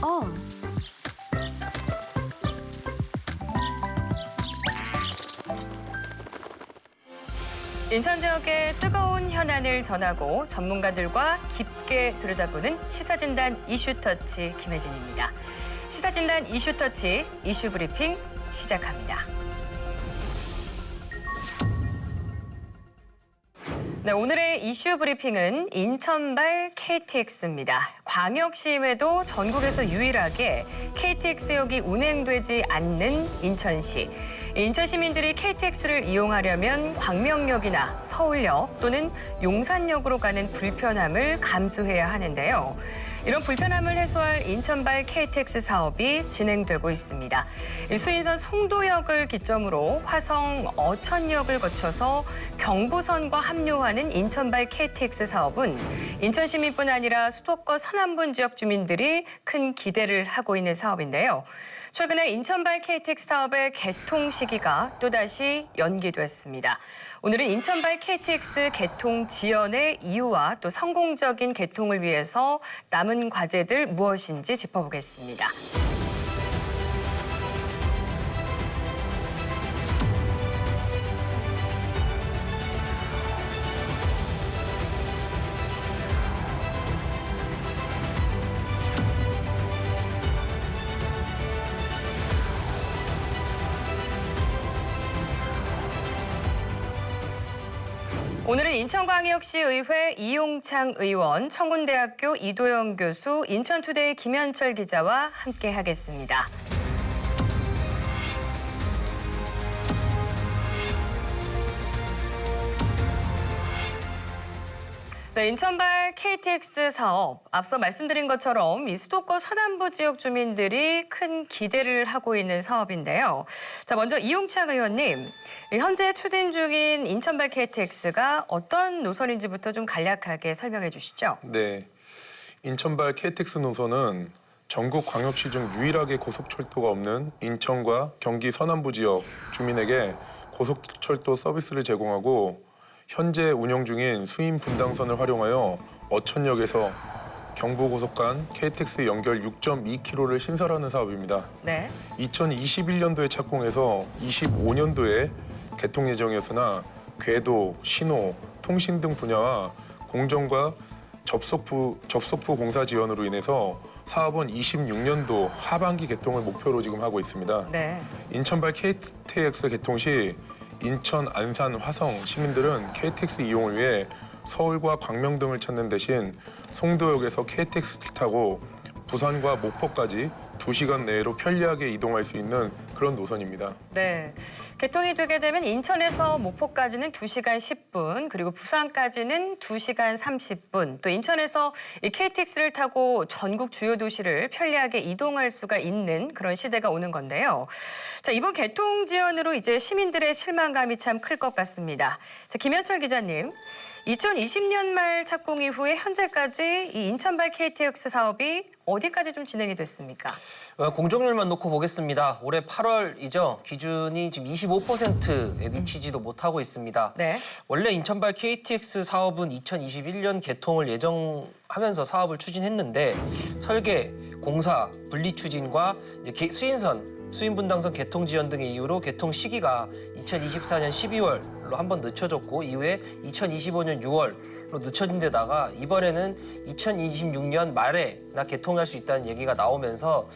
어. 인천 지역의 뜨거운 현안을 전하고 전문가들과 깊게 들여다보는 시사진단 이슈터치 김혜진입니다. 시사진단 이슈터치 이슈브리핑 시작합니다. 네, 오늘의 이슈 브리핑은 인천발 KTX입니다. 광역시임에도 전국에서 유일하게 KTX역이 운행되지 않는 인천시. 인천 시민들이 KTX를 이용하려면 광명역이나 서울역 또는 용산역으로 가는 불편함을 감수해야 하는데요. 이런 불편함을 해소할 인천발 KTX 사업이 진행되고 있습니다. 수인선 송도역을 기점으로 화성 어천역을 거쳐서 경부선과 합류하는 인천발 KTX 사업은 인천 시민뿐 아니라 수도권 서남부 지역 주민들이 큰 기대를 하고 있는 사업인데요. 최근에 인천발 KTX 사업의 개통 시기가 또다시 연기됐습니다. 오늘은 인천발 KTX 개통 지연의 이유와 또 성공적인 개통을 위해서 남은 과제들 무엇인지 짚어보겠습니다. 오늘은 인천광역시 의회 이용창 의원, 청운대학교 이도영 교수, 인천투데이 김현철 기자와 함께하겠습니다. 네, 인천발 KTX 사업, 앞서 말씀드린 것처럼 이 수도권 서남부 지역 주민들이 큰 기대를 하고 있는 사업인데요. 자, 먼저 이용창 의원님, 현재 추진 중인 인천발 KTX가 어떤 노선인지부터 좀 간략하게 설명해 주시죠. 네, 인천발 KTX 노선은 전국 광역시 중 유일하게 고속철도가 없는 인천과 경기 서남부 지역 주민에게 고속철도 서비스를 제공하고 현재 운영 중인 수인 분당선을 활용하여 어천역에서 경부고속 간 KTX 연결 6.2km를 신설하는 사업입니다. 네. 2021년도에 착공해서 25년도에 개통 예정이었으나 궤도, 신호, 통신 등 분야와 공정과 접속부 공사 지연으로 인해서 사업은 26년도 하반기 개통을 목표로 지금 하고 있습니다. 네. 인천발 KTX 개통 시 인천, 안산, 화성 시민들은 KTX 이용을 위해 서울과 광명 등을 찾는 대신 송도역에서 KTX를 타고 부산과 목포까지 2시간 내로 편리하게 이동할 수 있는 그런 노선입니다. 네, 개통이 되게 되면 인천에서 목포까지는 2시간 10분, 그리고 부산까지는 2시간 30분, 또 인천에서 이 KTX를 타고 전국 주요 도시를 편리하게 이동할 수가 있는 그런 시대가 오는 건데요. 자, 이번 개통 지연으로 이제 시민들의 실망감이 참 클 것 같습니다. 자, 김현철 기자님. 2020년 말 착공 이후에 현재까지 이 인천발 KTX 사업이 어디까지 좀 진행이 됐습니까? 공정률만 놓고 보겠습니다. 올해 8월이죠. 기준이 지금 25%에 미치지도 못하고 있습니다. 네. 원래 인천발 KTX 사업은 2021년 개통을 예정하면서 사업을 추진했는데 설계, 공사, 분리 추진과 이제 수인분당선 개통 지연 등의 이유로 개통 시기가 2024년 12월로 한번 늦춰졌고 이후에 2025년 6월로 늦춰진 데다가 이번에는 2026년 말에나 개통할 수 있다는 얘기가 나오면서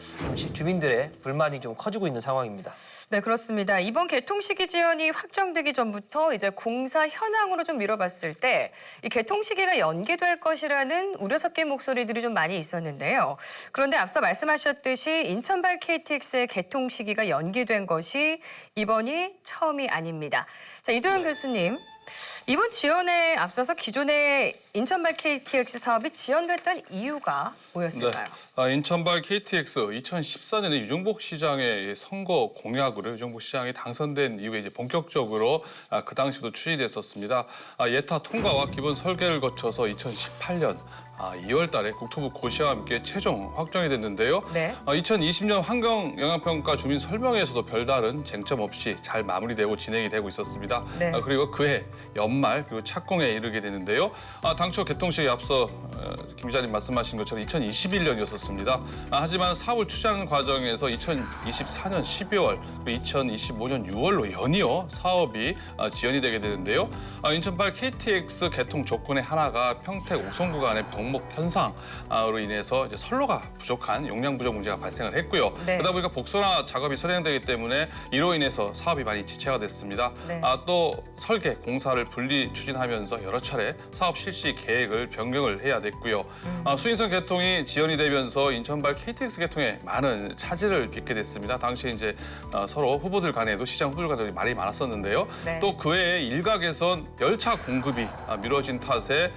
주민들의 불만이 좀 커지고 있는 상황입니다. 네, 그렇습니다. 이번 개통 시기 지연이 확정되기 전부터 이제 공사 현황으로 좀 미뤄봤을 때 이 개통 시기가 연기될 것이라는 우려 섞인 목소리들이 좀 많이 있었는데요. 그런데 앞서 말씀하셨듯이 인천발 KTX의 개통 시기가 연기된 것이 이번이 처음이 아닙니다. 자, 이도영 교수님. 이번 지연에 앞서서 기존의 인천발 KTX 사업이 지연됐던 이유가 뭐였을까요? 네. 인천발 KTX 2014년에 유정복 시장의 선거 공약으로 유정복 시장이 당선된 이후에 이제 본격적으로 그 당시부터 추진됐었습니다. 예타 통과와 기본 설계를 거쳐서 2018년 2월 달에 국토부 고시와 함께 최종 확정이 됐는데요. 네. 2020년 환경영향평가 주민 설명회에서도 별다른 쟁점 없이 잘 마무리되고 진행이 되고 있었습니다. 네. 그리고 그해 연말 그리고 착공에 이르게 되는데요. 당초 개통식에 앞서 김 기자님 말씀하신 것처럼 2021년이었습니다. 하지만 사업을 추진하는 과정에서 2024년 12월, 2025년 6월로 연이어 사업이 지연이 되게 되는데요. 인천발 KTX 개통 조건의 하나가 평택 오송 구간의 병목 현상으로 인해서 이제 선로가 부족한 용량 부족 문제가 발생을 했고요. 네. 그러다 보니까 복선화 작업이 선행되기 때문에 이로 인해서 사업이 많이 지체가 됐습니다. 네. 또 설계, 공사를 분리 추진하면서 여러 차례 사업 실시 계획을 변경을 해야 됐고요. 수인선 개통이 지연이 되면서 인천발 KTX 개통에 많은 차질을 빚게 됐습니다. 당시에 이제 서로 후보들 간에도 시장 후보들 간에도 말이 많았었는데요. 네. 또 그 외에 일각에선 열차 공급이 미뤄진 탓에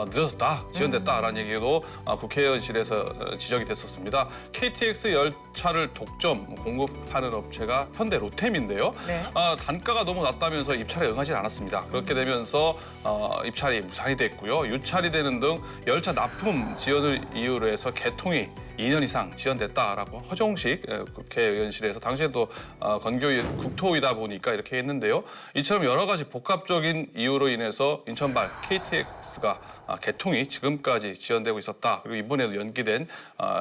늦어졌다, 지연됐다라는 얘기도 국회의원실에서 지적이 됐었습니다. KTX 열차를 독점 공급하는 업체가 현대 로템인데요. 네. 단가가 너무 낮다면서 입찰에 응하지 않았습니다. 그렇게 되면서 입찰이 무산이 됐고요. 유찰이 되는 등 열차 납품 지연을 이유로 해서 개통이 2년 이상 지연됐다라고 허정식 국회의원실에서 당시에도 국토위다 보니까 이렇게 했는데요. 이처럼 여러 가지 복합적인 이유로 인해서 인천발 KTX가 개통이 지금까지 지연되고 있었다. 그리고 이번에도 연기된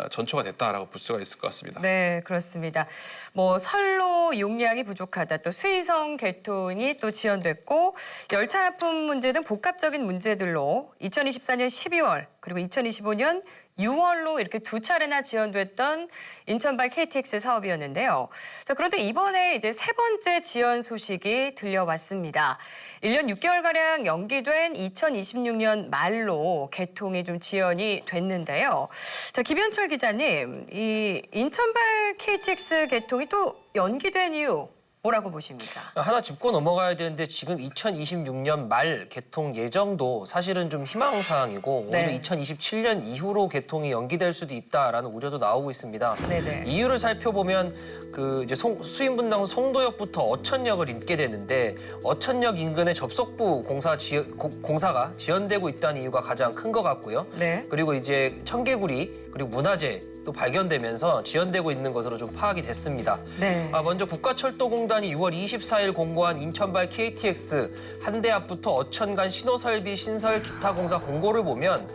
전초가 됐다라고 볼 수가 있을 것 같습니다. 네, 그렇습니다. 뭐 선로 용량이 부족하다, 또 수의성 개통이 또 지연됐고 열차 납품 문제 등 복합적인 문제들로 2024년 12월 그리고 2025년 6월로 이렇게 두 차례나 지연됐던 인천발 KTX 사업이었는데요. 자, 그런데 이번에 이제 세 번째 지연 소식이 들려왔습니다. 1년 6개월가량 연기된 2026년 말로 개통이 좀 지연이 됐는데요. 자, 김현철 기자님, 이 인천발 KTX 개통이 또 연기된 이유 뭐라고 보십니까? 하나 짚고 넘어가야 되는데 지금 2026년 말 개통 예정도 사실은 좀 희망사항이고 네. 오히려 2027년 이후로 개통이 연기될 수도 있다라는 우려도 나오고 있습니다. 네네. 이유를 살펴보면 그 이제 수인분당 송도역부터 어천역을 잇게 되는데 어천역 인근의 접속부 공사가 지연되고 있다는 이유가 가장 큰 것 같고요. 네. 그리고 이제 청개구리 그리고 문화재 또 발견되면서 지연되고 있는 것으로 좀 파악이 됐습니다. 네. 먼저 국가철도공단이 6월 24일 공고한 인천발 KTX 한 대 앞부터 어천 간 신호설비 신설 기타 공사 공고를 보면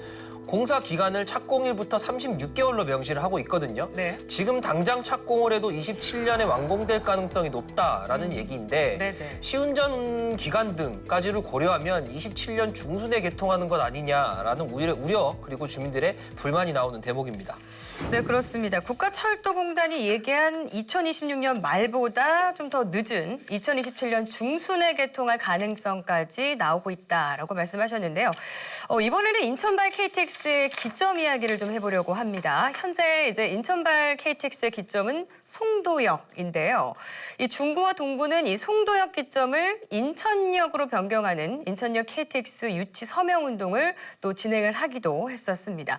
공사 기간을 착공일부터 36개월로 명시를 하고 있거든요. 네. 지금 당장 착공을 해도 27년에 완공될 가능성이 높다라는 얘기인데 네네. 시운전 기간 등까지를 고려하면 27년 중순에 개통하는 것 아니냐라는 우려 그리고 주민들의 불만이 나오는 대목입니다. 네, 그렇습니다. 국가철도공단이 얘기한 2026년 말보다 좀 더 늦은 2027년 중순에 개통할 가능성까지 나오고 있다라고 말씀하셨는데요. 이번에는 인천발 KTX의 기점 이야기를 좀 해보려고 합니다. 현재 이제 인천발 KTX의 기점은 송도역인데요. 이 중구와 동구는 이 송도역 기점을 인천역으로 변경하는 인천역 KTX 유치 서명 운동을 또 진행을 하기도 했었습니다.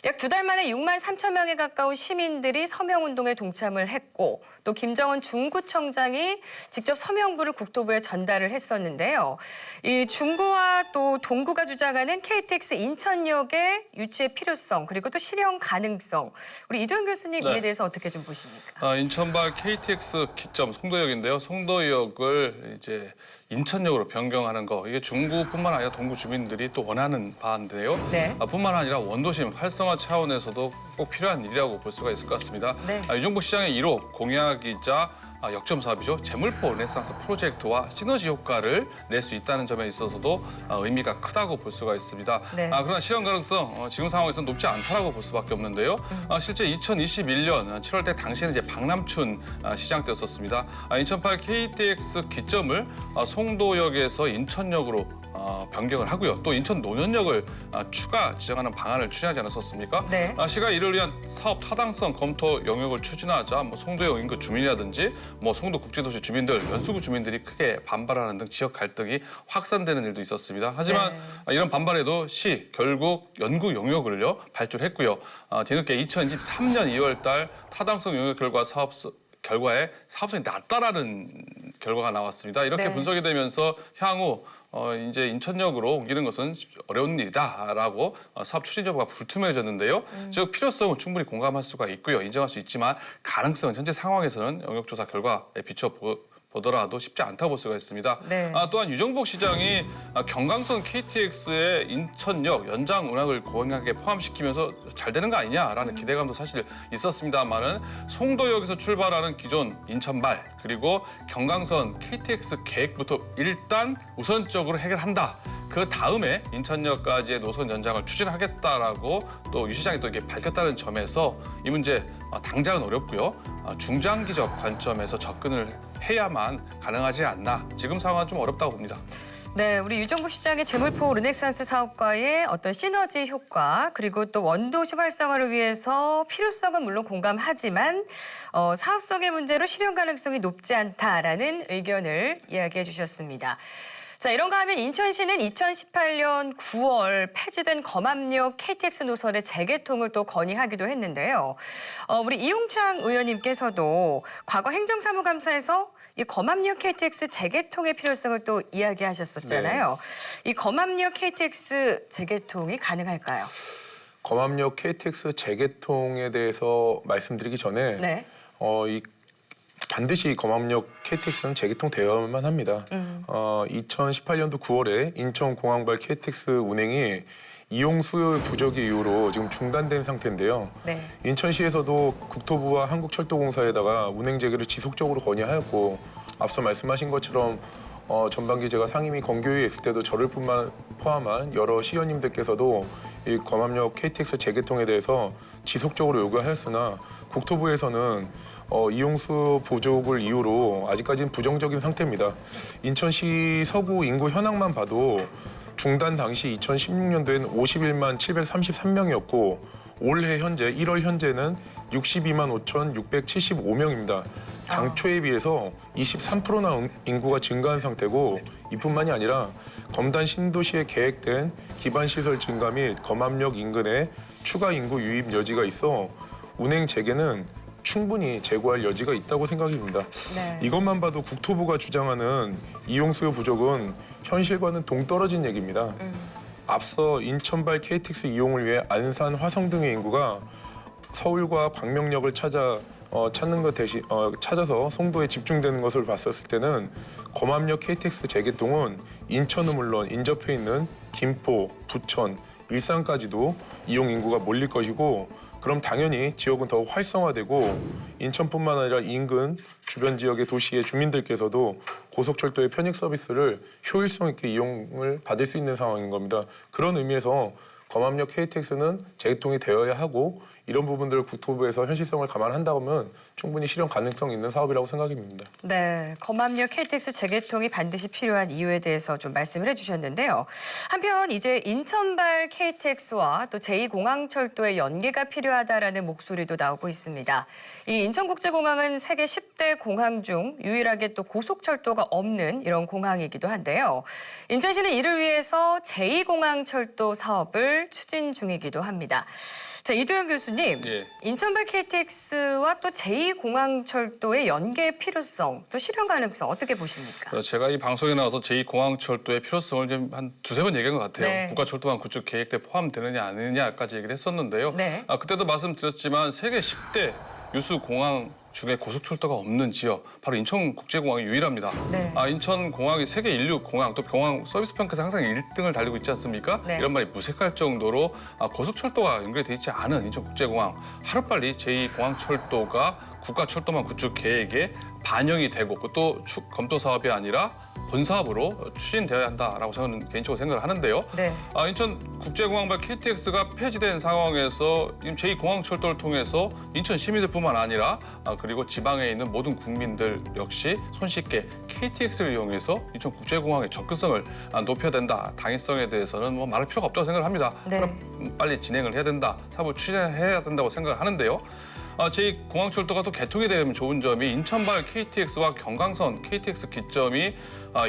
약 2달 만에 6만 3천 명에 가까운 시민들이 서명 운동에 동참을 했고 또 김정은 중구청장이 직접 서명부를 국토부에 전달을 했었는데요. 이 중구와 또 동구가 주장하는 KTX 인천역의 유치의 필요성 그리고 또 실현 가능성 우리 이도현 교수님 네. 이에 대해서 어떻게 좀 보십니까? 인천발 KTX 기점 송도역인데요. 송도역을 이제 인천역으로 변경하는 거 이게 중구뿐만 아니라 동구 주민들이 또 원하는 바인데요. 네. 뿐만 아니라 원도심 활성화 차원에서도 꼭 필요한 일이라고 볼 수가 있을 것 같습니다. 네. 유정부 시장의 1호 공약이자 역점 사업이죠. 제물포 르네상스 프로젝트와 시너지 효과를 낼 수 있다는 점에 있어서도 의미가 크다고 볼 수가 있습니다. 네. 그러나 실현 가능성 지금 상황에서는 높지 않다라고 볼 수밖에 없는데요. 실제 2021년 7월 때 당시에는 이제 박남춘 시장 때였었습니다. 인천발 KTX 기점을 송도역에서 인천역으로 변경을 하고요. 또 인천 노년역을 추가 지정하는 방안을 추진하지 않았었습니까? 네. 시가 이를 위한 사업 타당성 검토 영역을 추진하자 송도역 인근 주민이라든지 송도 국제도시 주민들, 연수구 주민들이 크게 반발하는 등 지역 갈등이 확산되는 일도 있었습니다. 하지만 이런 반발에도 시 결국 연구 영역을요 발주했고요. 뒤늦게 2023년 2월달 타당성 영역 결과에 사업성이 낮다라는 결과가 나왔습니다. 이렇게 네. 분석이 되면서 향후 이제 인천역으로 옮기는 것은 어려운 일이다라고 사업 추진 여부가 불투명해졌는데요. 즉 필요성은 충분히 공감할 수가 있고요. 인정할 수 있지만 가능성은 현재 상황에서는 영역조사 결과에 비춰 보더라도 쉽지 않다고 볼 수가 있습니다. 네. 또한 유정복 시장이 경강선 KTX의 인천역 연장 운항을 공약에 포함시키면서 잘 되는 거 아니냐라는 기대감도 사실 있었습니다만은 송도역에서 출발하는 기존 인천발 그리고 경강선 KTX 계획부터 일단 우선적으로 해결한다. 그 다음에 인천역까지의 노선 연장을 추진하겠다라고 또 유 시장이 또 이게 밝혔다는 점에서 이 문제 당장은 어렵고요. 중장기적 관점에서 접근을 해야만 가능하지 않나. 지금 상황은 좀 어렵다고 봅니다. 네, 우리 유정복 시장의 재물포 르넥산스 사업과의 어떤 시너지 효과 그리고 또 원도시 활성화를 위해서 필요성은 물론 공감하지만 사업성의 문제로 실현 가능성이 높지 않다라는 의견을 이야기해 주셨습니다. 자, 이런가 하면 인천시는 2018년 9월 폐지된 검암역 KTX 노선의 재개통을 또 건의하기도 했는데요. 우리 이용창 의원님께서도 과거 행정사무감사에서 이 검암역 KTX 재개통의 필요성을 또 이야기하셨었잖아요. 이 검암역 KTX 재개통이 가능할까요? 검암역 KTX 재개통에 대해서 말씀드리기 전에 네. 반드시 검암역 KTX는 재개통 되어야만 합니다. 2018년도 9월에 인천공항발 KTX 운행이 이용 수요 부족의 이유로 지금 중단된 상태인데요. 네. 인천시에서도 국토부와 한국철도공사에다가 운행 재개를 지속적으로 건의하였고 앞서 말씀하신 것처럼 전반기 제가 상임위 건교위에 있을 때도 저를 포함한 여러 시의원님들께서도 이 검암역 KTX 재개통에 대해서 지속적으로 요구하였으나 국토부에서는 이용수 부족을 이유로 아직까지는 부정적인 상태입니다. 인천시 서구 인구 현황만 봐도 중단 당시 2016년도에는 51만 733명이었고 올해 현재 1월 현재는 62만 5,675명입니다. 당초에 비해서 23%나 인구가 증가한 상태고 이뿐만이 아니라 검단 신도시에 계획된 기반시설 증가 및 검암역 인근에 추가 인구 유입 여지가 있어 운행 재개는 충분히 재고할 여지가 있다고 생각입니다. 네. 이것만 봐도 국토부가 주장하는 이용 수요 부족은 현실과는 동떨어진 얘기입니다. 앞서 인천발 KTX 이용을 위해 안산, 화성 등의 인구가 서울과 광명역을 찾는 것 대신 찾아서 송도에 집중되는 것을 봤었을 때는 검암역 KTX 재개통은 인천은 물론 인접해 있는 김포, 부천, 일산까지도 이용 인구가 몰릴 것이고 그럼 당연히 지역은 더 활성화되고 인천뿐만 아니라 인근 주변 지역의 도시의 주민들께서도 고속철도의 편익 서비스를 효율성 있게 이용을 받을 수 있는 상황인 겁니다. 그런 의미에서 검암역 KTX는 재개통이 되어야 하고 이런 부분들을 국토부에서 현실성을 감안한다면 충분히 실현 가능성 있는 사업이라고 생각입니다. 네, 검암역 KTX 재개통이 반드시 필요한 이유에 대해서 좀 말씀을 해주셨는데요. 한편 이제 인천발 KTX와 또 제2공항철도의 연계가 필요하다라는 목소리도 나오고 있습니다. 이 인천국제공항은 세계 10대 공항 중 유일하게 또 고속철도가 없는 이런 공항이기도 한데요. 인천시는 이를 위해서 제2공항철도 사업을 추진 중이기도 합니다. 자, 이도영 교수님, 예. 인천발 KTX와 또 제2공항철도의 연계 필요성, 또 실현 가능성 어떻게 보십니까? 제가 이 방송에 나와서 제2공항철도의 필요성을 좀 한 두세 번 얘기한 것 같아요. 네. 국가철도망 구축 계획대에 포함되느냐 안 되느냐까지 얘기를 했었는데요. 네. 그때도 말씀드렸지만 세계 10대 유수 공항 중에 고속철도가 없는 지역 바로 인천국제공항이 유일합니다. 네. 인천공항이 세계 인류 공항 또 공항 서비스 평가에서 항상 1등을 달리고 있지 않습니까? 네. 이런 말이 무색할 정도로 고속철도가 연결돼 있지 않은 인천국제공항 하루빨리 제2공항철도가 국가철도망 구축 계획에 반영이 되고 또 검토 사업이 아니라 본사업으로 추진되어야 한다라고 저는 개인적으로 생각을 하는데요. 네. 인천국제공항발 KTX가 폐지된 상황에서 제2공항철도를 통해서 인천 시민들뿐만 아니라 그리고 지방에 있는 모든 국민들 역시 손쉽게 KTX를 이용해서 인천국제공항의 접근성을 높여야 된다. 당위성에 대해서는 뭐 말할 필요가 없다고 생각을 합니다. 네. 그럼 빨리 진행을 해야 된다. 사업을 추진해야 된다고 생각을 하는데요. 제2공항철도가 또 개통이 되면 좋은 점이 인천발 KTX와 경강선 KTX 기점이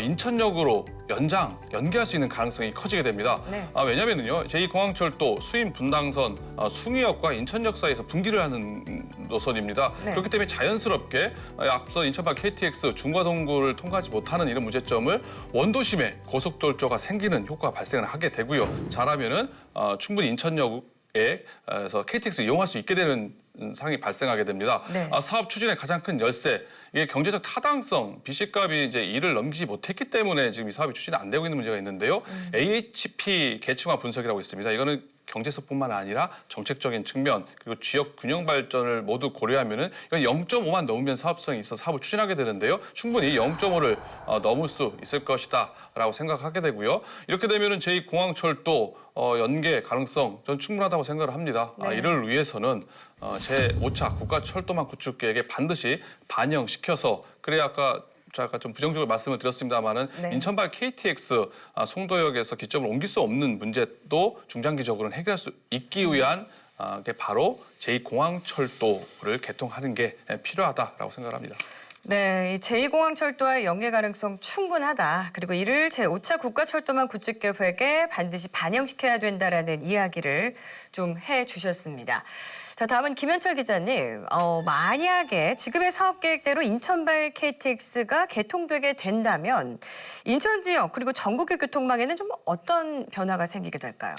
인천역으로 연계할 수 있는 가능성이 커지게 됩니다. 네. 왜냐면요, 제2공항철도 수인 분당선 숭이역과 인천역 사이에서 분기를 하는 노선입니다. 네. 그렇기 때문에 자연스럽게 앞서 인천발 KTX 중과동구를 통과하지 못하는 이런 문제점을 원도심에 고속철도가 생기는 효과가 발생을 하게 되고요. 잘하면은 충분히 인천역에서 KTX 이용할 수 있게 되는 상이 발생하게 됩니다. 네. 사업 추진의 가장 큰 열쇠, 이게 경제적 타당성, BC값이 이제 이를 넘기지 못했기 때문에 지금 이 사업이 추진이 안 되고 있는 문제가 있는데요. AHP 계층화 분석이라고 있습니다. 이거는 경제성뿐만 아니라 정책적인 측면 그리고 지역 균형 발전을 모두 고려하면은 이건 0.5만 넘으면 사업성이 있어 사업을 추진하게 되는데요. 충분히 0.5를 넘을 수 있을 것이다라고 생각하게 되고요. 이렇게 되면은 제2공항철도 연계 가능성 전 충분하다고 생각을 합니다. 네. 이를 위해서는 제5차 국가철도망 구축 계획에 반드시 반영시켜서 그래야 아까 좀 부정적으로 말씀을 드렸습니다만은 네. 인천발 KTX 송도역에서 기점을 옮길 수 없는 문제도 중장기적으로는 해결할 수 있기 위한 게 바로 제2공항철도를 개통하는 게 필요하다라고 생각합니다. 네, 이 제2공항철도와의 연계 가능성 충분하다. 그리고 이를 제5차 국가철도망 구축계획에 반드시 반영시켜야 된다라는 이야기를 좀 해주셨습니다. 자, 다음은 김현철 기자님. 만약에 지금의 사업 계획대로 인천발 KTX가 개통되게 된다면 인천 지역 그리고 전국의 교통망에는 좀 어떤 변화가 생기게 될까요?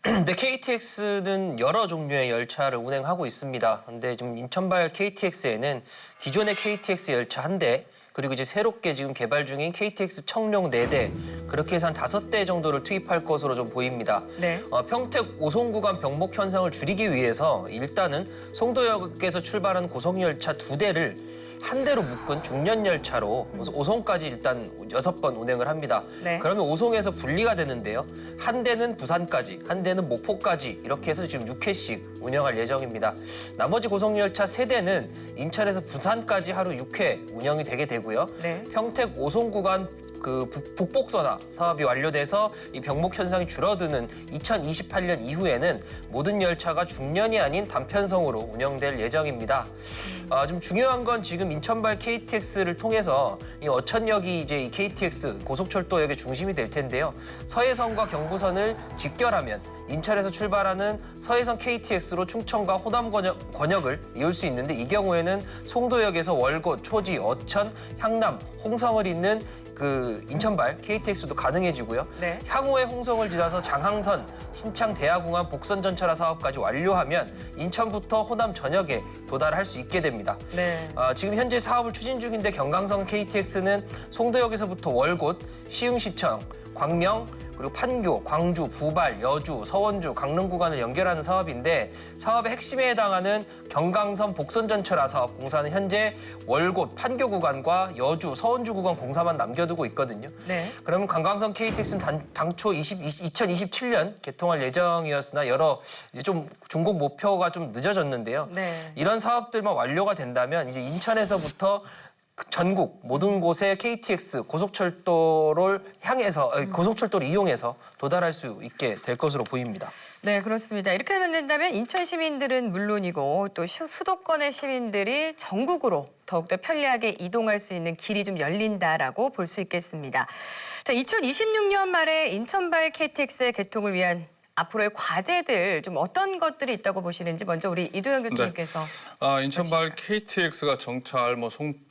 근데 KTX는 여러 종류의 열차를 운행하고 있습니다. 근데 지금 인천발 KTX에는 기존의 KTX 열차 1대, 그리고 이제 새롭게 지금 개발 중인 KTX 청룡 4대, 그렇게 해서 한 5대 정도를 투입할 것으로 좀 보입니다. 네. 평택 오송 구간 병목 현상을 줄이기 위해서 일단은 송도역에서 출발한 고속열차 2대를 한 대로 묶은 중년 열차로 오송까지 일단 6번 운행을 합니다. 네. 그러면 오송에서 분리가 되는데요. 한 대는 부산까지, 한 대는 목포까지 이렇게 해서 지금 6회씩 운영할 예정입니다. 나머지 고속열차 3대는 인천에서 부산까지 하루 6회 운영이 되게 되고요. 네. 평택 오송 구간 북복선화 사업이 완료돼서 이 병목 현상이 줄어드는 2028년 이후에는 모든 열차가 중년이 아닌 단편성으로 운영될 예정입니다. 좀 중요한 건 지금 인천발 KTX를 통해서 이 어천역이 이제 이 KTX 고속철도역의 중심이 될 텐데요. 서해선과 경부선을 직결하면 인천에서 출발하는 서해선 KTX로 충청과 호남 권역을 이을 수 있는데 이 경우에는 송도역에서 월곶, 초지, 어천, 향남, 홍성을 잇는 인천발 KTX도 가능해지고요. 네. 향후에 홍성을 지나서 장항선, 신창 대하공항 복선 전철화 사업까지 완료하면 인천부터 호남 전역에 도달할 수 있게 됩니다. 네. 지금 현재 사업을 추진 중인데 경강선 KTX는 송도역에서부터 월곶, 시흥시청, 광명, 그리고 판교, 광주, 부발, 여주, 서원주, 강릉 구간을 연결하는 사업인데 사업의 핵심에 해당하는 경강선 복선전철화 사업 공사는 현재 월곶, 판교 구간과 여주, 서원주 구간 공사만 남겨두고 있거든요. 네. 그러면 관광선 KTX는 당초 2027년 개통할 예정이었으나 여러 이제 좀 준공 목표가 좀 늦어졌는데요. 네. 이런 사업들만 완료가 된다면 이제 인천에서부터 전국 모든 곳에 KTX 고속철도를 향해서 고속철도를 이용해서 도달할 수 있게 될 것으로 보입니다. 네, 그렇습니다. 이렇게 하면 된다면 인천 시민들은 물론이고 또 수도권의 시민들이 전국으로 더욱더 편리하게 이동할 수 있는 길이 좀 열린다라고 볼 수 있겠습니다. 자, 2026년 말에 인천발 KTX의 개통을 위한 앞으로의 과제들 좀 어떤 것들이 있다고 보시는지 먼저 우리 이도영 교수님께서 인천발 KTX가 정찰,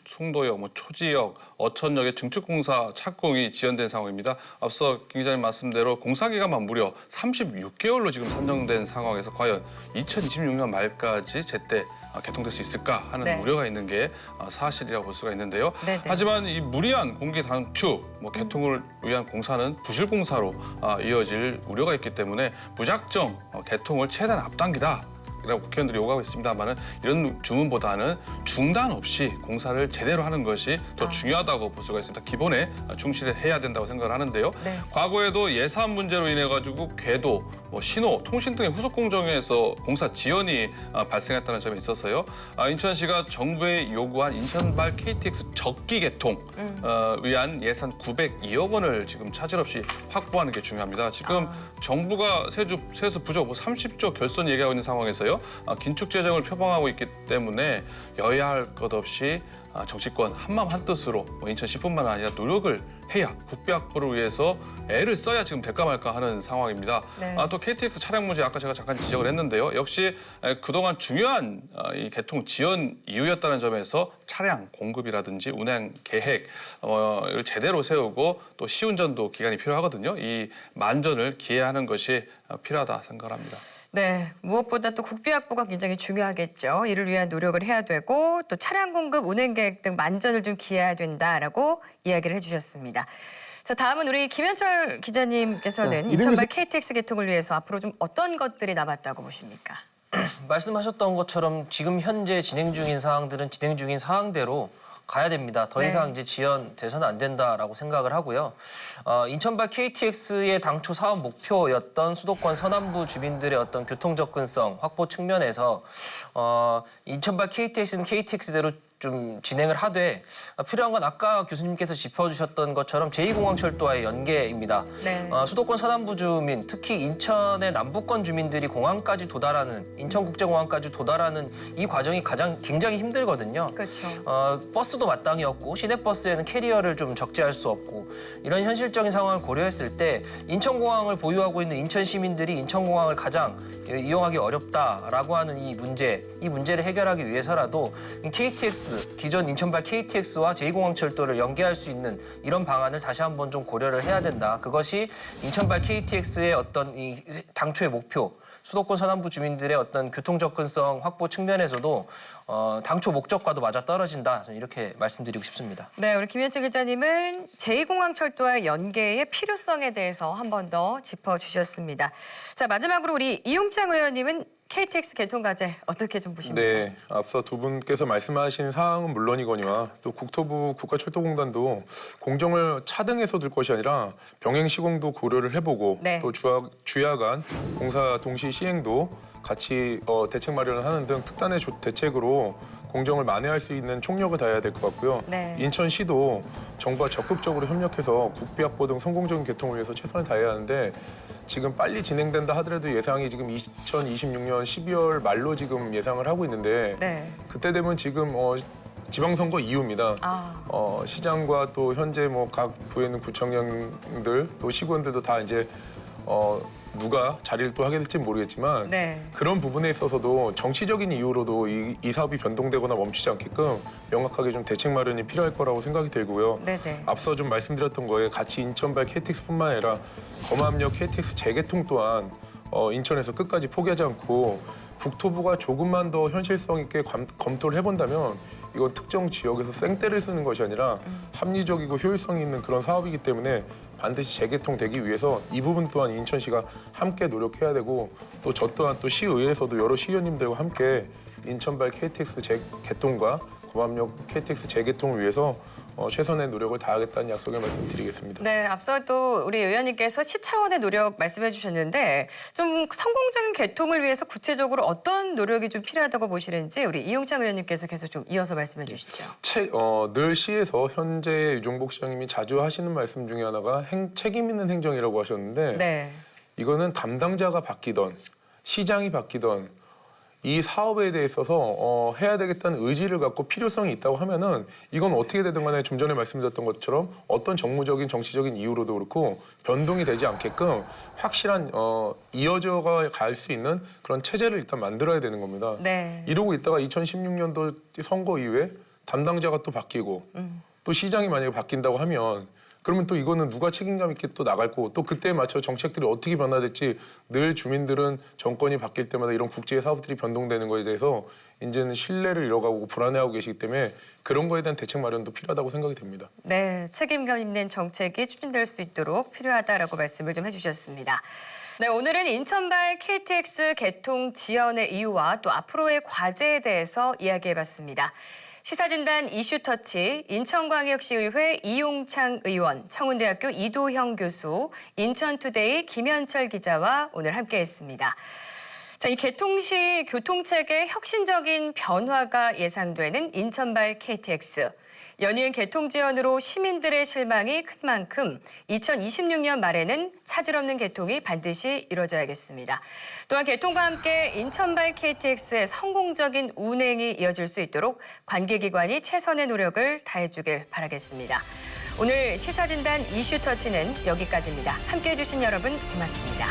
송도역, 초지역, 어천역의 증축공사 착공이 지연된 상황입니다. 앞서 김 기자님 말씀대로 공사 기간만 무려 36개월로 지금 산정된 상황에서 과연 2026년 말까지 제때 개통될 수 있을까 하는 네. 우려가 있는 게 사실이라고 볼 수가 있는데요. 네네. 하지만 이 무리한 공기 단축, 개통을 위한 공사는 부실 공사로 이어질 우려가 있기 때문에 무작정 개통을 최대한 앞당기다. 라고 국회의원들이 요구하고 있습니다만은 이런 주문보다는 중단 없이 공사를 제대로 하는 것이 더 중요하다고 볼 수가 있습니다. 기본에 충실해야 된다고 생각을 하는데요. 네. 과거에도 예산 문제로 인해 가지고 궤도, 신호, 통신 등의 후속 공정에서 공사 지연이 발생했다는 점이 있어서요. 인천시가 정부에 요구한 인천발 KTX 적기 개통 위한 예산 902억 원을 지금 차질 없이 확보하는 게 중요합니다. 지금 정부가 세수 부족 30조 결손 얘기하고 있는 상황에서요. 긴축 재정을 표방하고 있기 때문에 여야 할 것 없이 정치권 한마음 한뜻으로 인천시뿐만 아니라 노력을 해야 국비 확보를 위해서 애를 써야 지금 될까 말까 하는 상황입니다. 네. 또 KTX 차량 문제 아까 제가 잠깐 지적을 했는데요. 역시 그동안 중요한 이 개통 지연 이유였다는 점에서 차량 공급이라든지 운행 계획을 제대로 세우고 또 시운전도 기간이 필요하거든요. 이 만전을 기해하는 것이 필요하다 생각합니다. 네, 무엇보다 또 국비 확보가 굉장히 중요하겠죠. 이를 위한 노력을 해야 되고 또 차량 공급, 운행 계획 등 만전을 좀 기해야 된다라고 이야기를 해주셨습니다. 자, 다음은 우리 김현철 기자님께서는 인천발 KTX 개통을 위해서 앞으로 좀 어떤 것들이 남았다고 보십니까? 말씀하셨던 것처럼 지금 현재 진행 중인 사항들은 진행 중인 사항대로 가야 됩니다. 더 이상 이제 지연돼서는 안 된다라고 생각을 하고요. 인천발 KTX의 당초 사업 목표였던 수도권 서남부 주민들의 어떤 교통 접근성 확보 측면에서 인천발 KTX는 KTX대로 좀 진행을 하되 필요한 건 아까 교수님께서 짚어주셨던 것처럼 제2공항철도와의 연계입니다. 네. 수도권 서남부 주민, 특히 인천의 남부권 주민들이 공항까지 도달하는, 인천국제공항까지 도달하는 이 과정이 굉장히 힘들거든요. 그렇죠. 버스도 마땅히 없고 시내버스에는 캐리어를 좀 적재할 수 없고 이런 현실적인 상황을 고려했을 때 인천공항을 보유하고 있는 인천 시민들이 인천공항을 가장 이용하기 어렵다라고 하는 이 문제를 해결하기 위해서라도 KTX, 기존 인천발 KTX와 제2공항철도를 연계할 수 있는 이런 방안을 다시 한번 좀 고려를 해야 된다. 그것이 인천발 KTX의 어떤 이 당초의 목표, 수도권 서남부 주민들의 어떤 교통 접근성 확보 측면에서도 당초 목적과도 맞아 떨어진다. 저는 이렇게 말씀드리고 싶습니다. 네, 우리 김현철 기자님은 제2공항철도와 연계의 필요성에 대해서 한 번 더 짚어주셨습니다. 자, 마지막으로 우리 이용창 의원님은 KTX 개통 과제 어떻게 좀 보십니까? 네, 앞서 두 분께서 말씀하신 사항은 물론이거니와 또 국토부 국가철도공단도 공정을 차등해서 들 것이 아니라 병행 시공도 고려를 해보고 네. 또 주야간 공사 동시 시행도 같이 대책 마련을 하는 등 특단의 대책으로 공정을 만회할 수 있는 총력을 다해야 될 것 같고요. 네. 인천시도 정부와 적극적으로 협력해서 국비 확보 등 성공적인 개통을 위해서 최선을 다해야 하는데 지금 빨리 진행된다 하더라도 예상이 지금 2026년 12월 말로 지금 예상을 하고 있는데 네. 그때 되면 지금 지방선거 이후입니다. 시장과 또 현재 뭐 각 부에 있는 구청장들 또 시군들도 다 이제 누가 자리를 또 하게 될지 모르겠지만 네. 그런 부분에 있어서도 정치적인 이유로도 이 사업이 변동되거나 멈추지 않게끔 명확하게 좀 대책 마련이 필요할 거라고 생각이 들고요. 네네. 앞서 좀 말씀드렸던 거에 같이 인천발 KTX뿐만 아니라 검암역 KTX 재개통 또한 인천에서 끝까지 포기하지 않고 국토부가 조금만 더 현실성 있게 검토를 해본다면 이건 특정 지역에서 생떼를 쓰는 것이 아니라 합리적이고 효율성이 있는 그런 사업이기 때문에 반드시 재개통되기 위해서 이 부분 또한 인천시가 함께 노력해야 되고 또 저 또한 또 시의회에서도 여러 시의원님들과 함께 인천발 KTX 재개통과 검암역 KTX 재개통을 위해서 최선의 노력을 다하겠다는 약속을 말씀드리겠습니다. 네, 앞서 또 우리 의원님께서 시 차원의 노력 말씀해 주셨는데 좀 성공적인 개통을 위해서 구체적으로 어떤 노력이 좀 필요하다고 보시는지 우리 이용창 의원님께서 계속 좀 이어서 말씀해 주시죠. 늘 시에서 현재 유종복 시장님이 자주 하시는 말씀 중에 하나가 책임 있는 행정이라고 하셨는데 네. 이거는 담당자가 바뀌던 시장이 바뀌던 이 사업에 대해서 해야 되겠다는 의지를 갖고 필요성이 있다고 하면은 이건 어떻게 되든 간에 좀 전에 말씀드렸던 것처럼 어떤 정무적인 정치적인 이유로도 그렇고 변동이 되지 않게끔 확실한 이어져 갈 수 있는 그런 체제를 일단 만들어야 되는 겁니다. 네. 이러고 있다가 2016년도 선거 이후에 담당자가 또 바뀌고 또 시장이 만약에 바뀐다고 하면 그러면 또 이거는 누가 책임감 있게 또 나갈 거고 또 그때에 맞춰 정책들이 어떻게 변화될지 늘 주민들은 정권이 바뀔 때마다 이런 국제 사업들이 변동되는 거에 대해서 이제는 신뢰를 잃어가고 불안해하고 계시기 때문에 그런 거에 대한 대책 마련도 필요하다고 생각이 됩니다. 네, 책임감 있는 정책이 추진될 수 있도록 필요하다라고 말씀을 좀 해주셨습니다. 네, 오늘은 인천발 KTX 개통 지연의 이유와 또 앞으로의 과제에 대해서 이야기해봤습니다. 시사진단 이슈터치 인천광역시의회 이용창 의원, 청운대학교 이도형 교수, 인천투데이 김현철 기자와 오늘 함께했습니다. 자, 이 개통 시 교통체계 혁신적인 변화가 예상되는 인천발 KTX. 연이은 개통 지연으로 시민들의 실망이 큰 만큼 2026년 말에는 차질 없는 개통이 반드시 이뤄져야겠습니다. 또한 개통과 함께 인천발 KTX의 성공적인 운행이 이어질 수 있도록 관계기관이 최선의 노력을 다해주길 바라겠습니다. 오늘 시사진단 이슈터치는 여기까지입니다. 함께해 주신 여러분 고맙습니다.